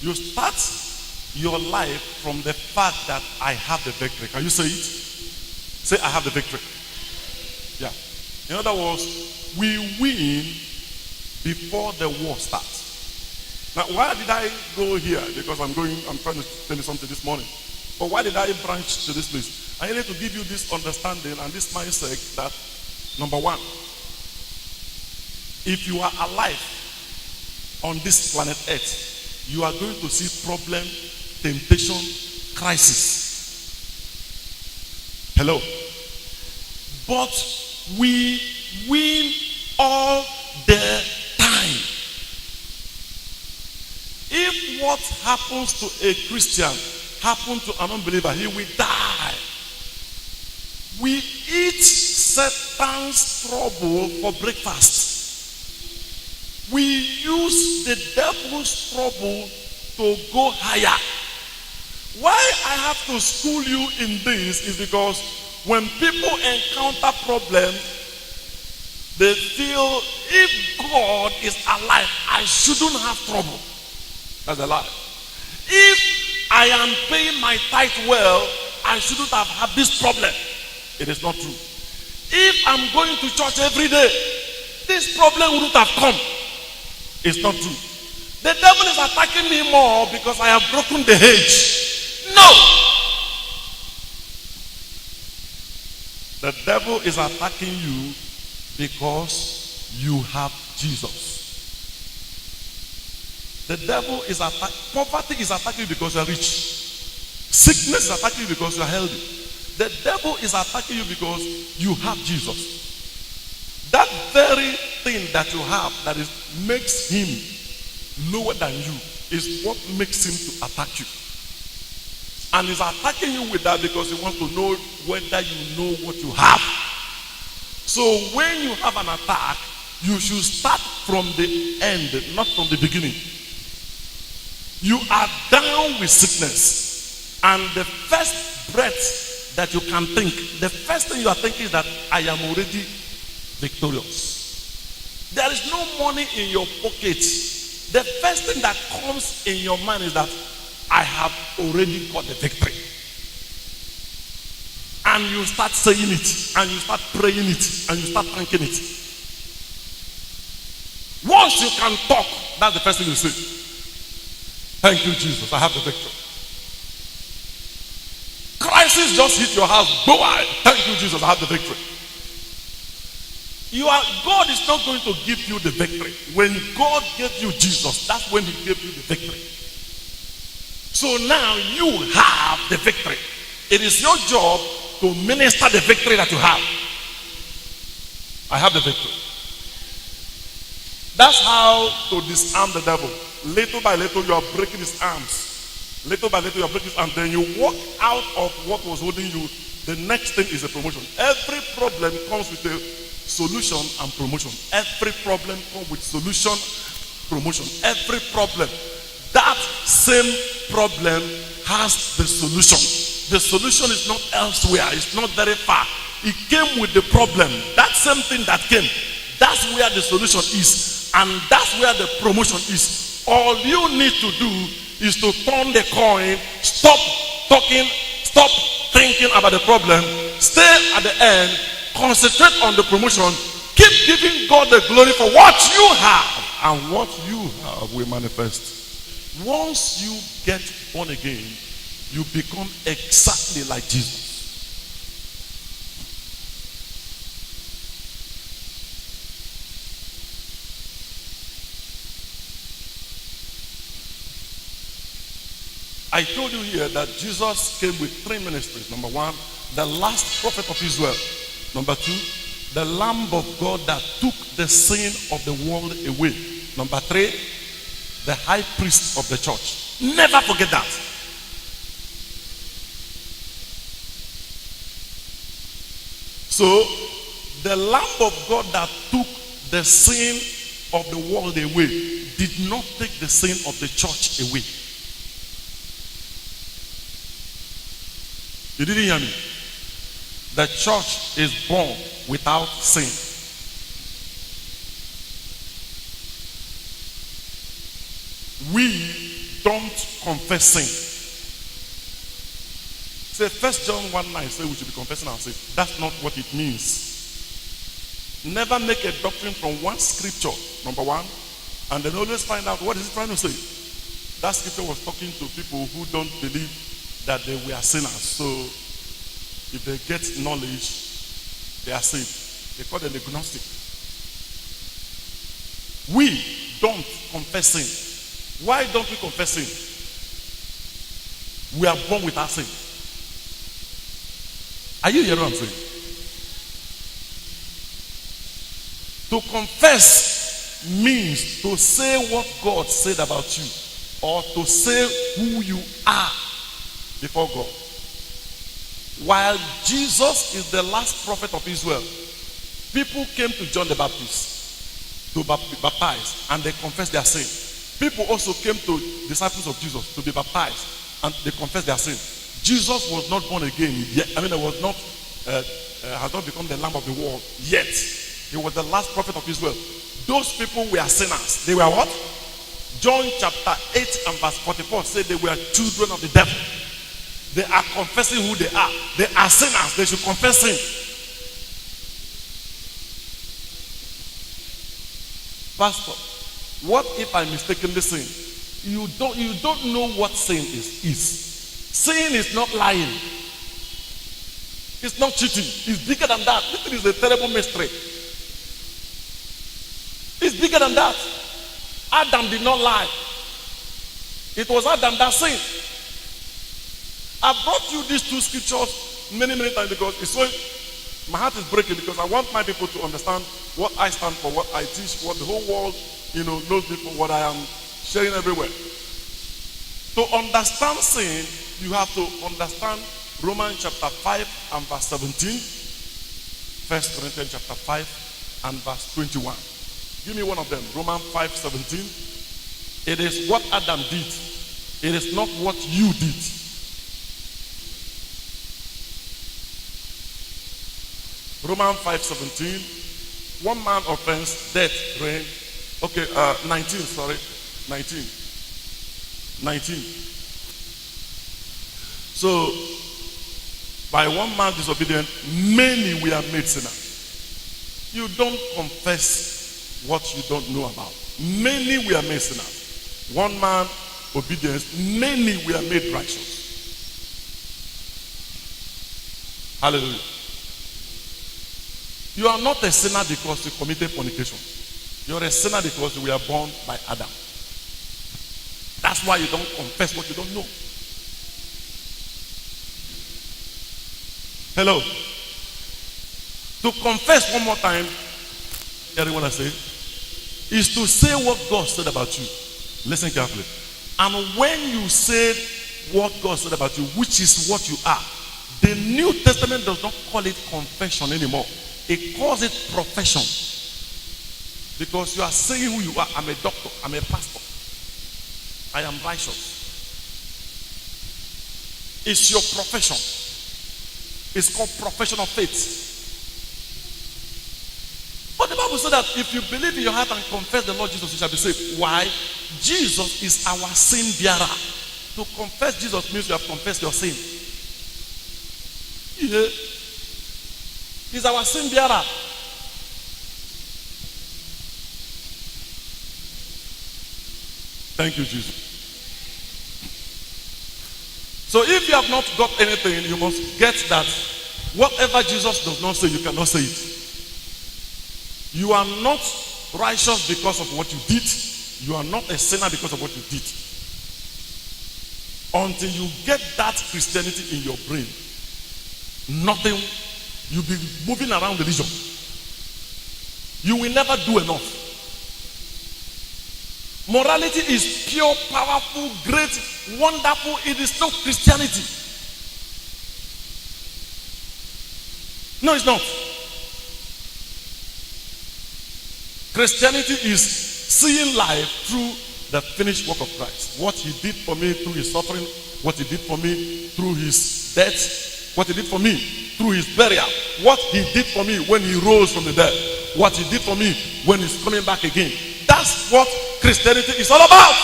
You start your life from the fact that I have the victory. Can you say it? Say, I have the victory. Yeah. In other words, we win before the war starts. Now, why did I go here? Because I'm trying to tell you something this morning. But why did I branch to this place? I needed to give you this understanding and this mindset that, number one, if you are alive on this planet Earth, you are going to see problem, temptation, crisis. Hello? But we win all the time. If what happens to a Christian happens to an unbeliever, he will die. We eat Satan's trouble for breakfast. We use the devil's trouble to go higher. Why I have to school you in this is because when people encounter problems, they feel if God is alive, I shouldn't have trouble. That's a lie. If I am paying my tithe well, I shouldn't have had this problem. It is not true. If I'm going to church every day, this problem wouldn't have come. It's not true. The devil is attacking me more because I have broken the hedge. No! The devil is attacking you because you have Jesus. The devil is attacking, poverty is attacking you because you are rich. Sickness is attacking you because you are healthy. The devil is attacking you because you have Jesus. That very thing that you have that makes him lower than you is what makes him to attack you. And he's attacking you with that because he wants to know whether you know what you have. So when you have an attack, you should start from the end, not from the beginning. You are down with sickness, and the first breath that you can think, the first thing you are thinking is that I am already victorious. There is no money in your pocket. The first thing that comes in your mind is that I have already got the victory. And you start saying it, and you start praying it, and you start thanking it. Once you can talk, that's the first thing you say. Thank you, Jesus, I have the victory. Crisis just hit your house. Go ahead. Thank you, Jesus, I have the victory. God is not going to give you the victory. When God gave you Jesus, that's when he gave you the victory. So now you have the victory. It is your job to minister the victory that you have. I have the victory. That's how to disarm the devil. Little by little, you are breaking his arms. Little by little, you are breaking his arms. Then you walk out of what was holding you. The next thing is a promotion. Every problem comes with a solution and promotion. Every problem comes with solution, promotion. Every problem. That same problem has the solution. The solution is not elsewhere. It's not very far. It came with the problem. That same thing that came. That's where the solution is. And that's where the promotion is. All you need to do is to turn the coin, stop talking, stop thinking about the problem, stay at the end, concentrate on the promotion, keep giving God the glory for what you have, and what you have will manifest. Once you get born again, you become exactly like Jesus. I told you here that Jesus came with three ministries. Number one, the last prophet of Israel. Number two, the Lamb of God that took the sin of the world away. Number three, the high priest of the church. Never forget that. So, the Lamb of God that took the sin of the world away did not take the sin of the church away. You didn't hear me? The church is born without sin. We don't confess sin. Say 1 John 1:9 say we should be confessing our sin. That's not what it means. Never make a doctrine from one scripture, number one, and then always find out what is it trying to say. That scripture was talking to people who don't believe that they were sinners. So if they get knowledge, they are saved. They call them agnostic. We don't confess sin. Why don't we confess sin? We are born with our sin. Are you hearing what I'm saying? To confess means to say what God said about you, or to say who you are before God. While Jesus is the last prophet of Israel, people came to John the Baptist to be baptized, and they confessed their sin. People also came to disciples of Jesus to be baptized, and they confessed their sin. Jesus was not born again yet. He was not, has not become the Lamb of the world yet. He was the last prophet of Israel. Those people were sinners. They were what? John chapter 8 and verse 44 said they were children of the devil. They are confessing who they are. They are sinners. They should confess sin. Pastor, what if I mistakenly sin? You don't know what sin is. Sin is not lying. It's not cheating. It's bigger than that. This is a terrible mystery. It's bigger than that. Adam did not lie. It was Adam that sinned. I brought you these two scriptures many times because it's so, my heart is breaking, because I want my people to understand what I stand for, what I teach, what the whole world, knows me for, what I am sharing everywhere. To understand sin, you have to understand Romans chapter 5 and verse 17, 1 Corinthians chapter 5 and verse 21. Give me one of them. Romans 5:17. It is what Adam did. It is not what you did. Romans 5:17. One man offense, death, reign. Okay, 19, sorry. 19. So, by one man's disobedience, many were made sinners. You don't confess what you don't know about. Many were made sinners. One man obedience, many were made righteous. Hallelujah. You are not a sinner because you committed fornication. You are a sinner because you were born by Adam. That's why you don't confess what you don't know. Hello. To confess one more time, everyone I say, is to say what God said about you. Listen carefully. And when you say what God said about you, which is what you are, the New Testament does not call it confession anymore. It calls it profession. Because you are saying who you are. I'm a doctor. I'm a pastor. I am righteous. It's your profession. It's called profession of faith. But the Bible said that if you believe in your heart and confess the Lord Jesus, you shall be saved. Why? Jesus is our sin bearer. To confess Jesus means you have confessed your sin. Yeah. He's our sin bearer. Thank you, Jesus. So if you have not got anything, you must get that whatever Jesus does not say, you cannot say it. You are not righteous because of what you did. You are not a sinner because of what you did. Until you get that Christianity in your brain, nothing, you'll be moving around religion. You will never do enough. Morality is pure, powerful, great, wonderful. It is not Christianity. No, it's not. Christianity is seeing life through the finished work of Christ. What he did for me through his suffering, what he did for me through his death, what he did for me through his burial, what he did for me when he rose from the dead, what he did for me when he's coming back again. That's what Christianity is all about.